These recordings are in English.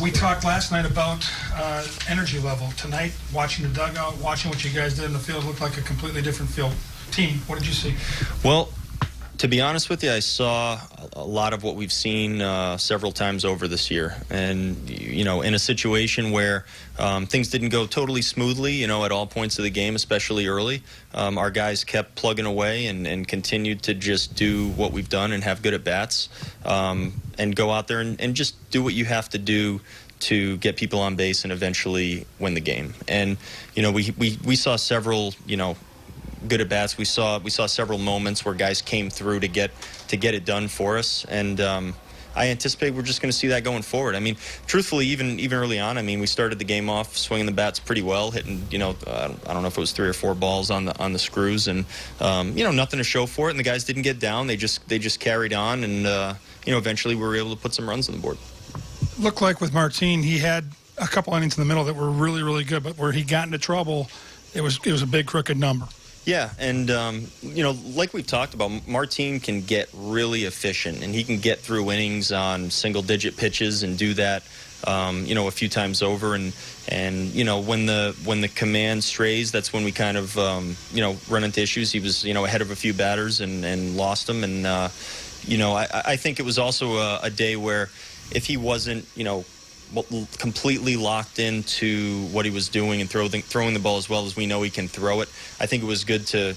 We talked last night about energy level. Tonight, watching the dugout, watching what you guys did in the field, looked like a completely different field. Team, what did you see? Well, to be honest with you, I saw a lot of what we've seen several times over this year. And, you know, in a situation where things didn't go totally smoothly, you know, at all points of the game, especially early, our guys kept plugging away and continued to just do what we've done and have good at-bats and go out there and just do what you have to do to get people on base and eventually win the game. And, you know, we saw several, you know, good at bats. We saw several moments where guys came through to get it done for us, and I anticipate we're just going to see that going forward. I mean, truthfully, even early on, I mean, we started the game off swinging the bats pretty well, hitting, you know, I don't know if it was 3 or 4 balls on the screws, and you know, nothing to show for it. And the guys didn't get down; they just carried on, and you know, eventually we were able to put some runs on the board. Looked like with Martin, he had a couple innings in the middle that were really, really good, but where he got into trouble, it was a big crooked number. Yeah, and, you know, like we've talked about, Martin can get really efficient, and he can get through innings on single-digit pitches and do that, you know, a few times over. And you know, when the command strays, that's when we kind of, you know, run into issues. He was, you know, ahead of a few batters and lost them. And, you know, I think it was also a day where if he wasn't, you know, completely locked into what he was doing and throwing the ball as well as we know he can throw it, I think it was good to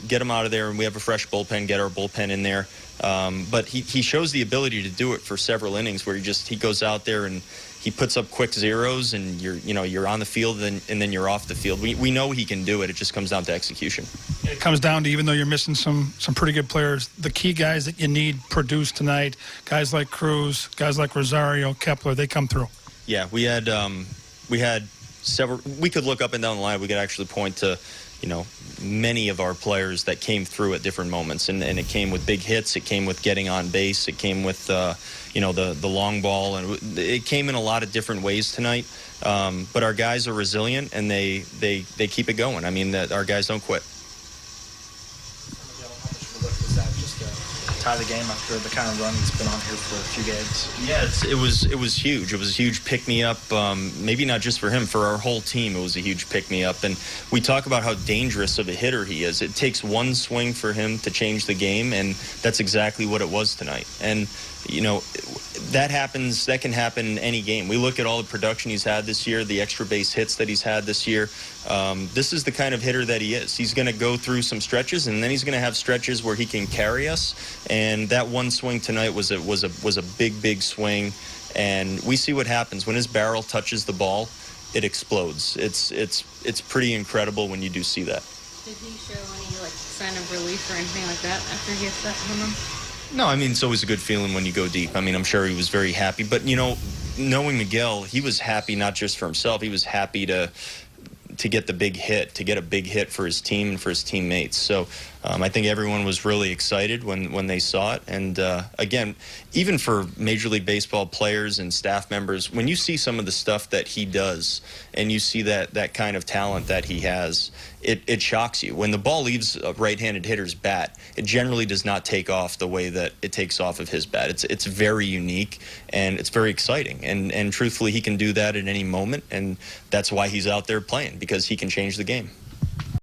get him out of there, and we have a fresh bullpen, get our bullpen in there. But he shows the ability to do it for several innings where he goes out there and he puts up quick zeros, and you're on the field and then you're off the field. We know he can do it. It just comes down to execution. It comes down to, even though you're missing some pretty good players, the key guys that you need produce tonight, guys like Cruz, guys like Rosario, Kepler, they come through. Yeah, we had several. We could look up and down the line. We could actually point to, you know, many of our players that came through at different moments, and it came with big hits. It came with getting on base. It came with you know, the long ball, and it came in a lot of different ways tonight. But our guys are resilient, and they keep it going. I mean, our guys don't quit. How much of a lift was that, just to tie the game after the kind of run he's been on here for a few games? Yeah, it was huge. It was a huge pick-me-up, maybe not just for him, for our whole team. It was a huge pick-me-up. And we talk about how dangerous of a hitter he is. It takes one swing for him to change the game, and that's exactly what it was tonight. And, you know, that can happen in any game. We look at all the production he's had this year, the extra base hits that he's had this year. This is the kind of hitter that he is. He's going to go through some stretches, and then he's going to have stretches where he can carry us. And that one swing tonight was a big swing. And we see what happens when his barrel touches the ball. It explodes. It's pretty incredible when you do see that. Did he show any sign of relief or anything like that after he hits that home run? No, I mean, it's always a good feeling when you go deep. I mean, I'm sure he was very happy. But, you know, knowing Miguel, he was happy not just for himself. He was happy to get the big hit, to get a big hit for his team and for his teammates. So I think everyone was really excited when they saw it. And, again, even for Major League Baseball players and staff members, when you see some of the stuff that he does and you see that kind of talent that he has, it shocks you. When the ball leaves a right-handed hitter's bat, it generally does not take off the way that it takes off of his bat. It's very unique, and it's very exciting. And truthfully, he can do that at any moment, and that's why he's out there playing, because he can change the game.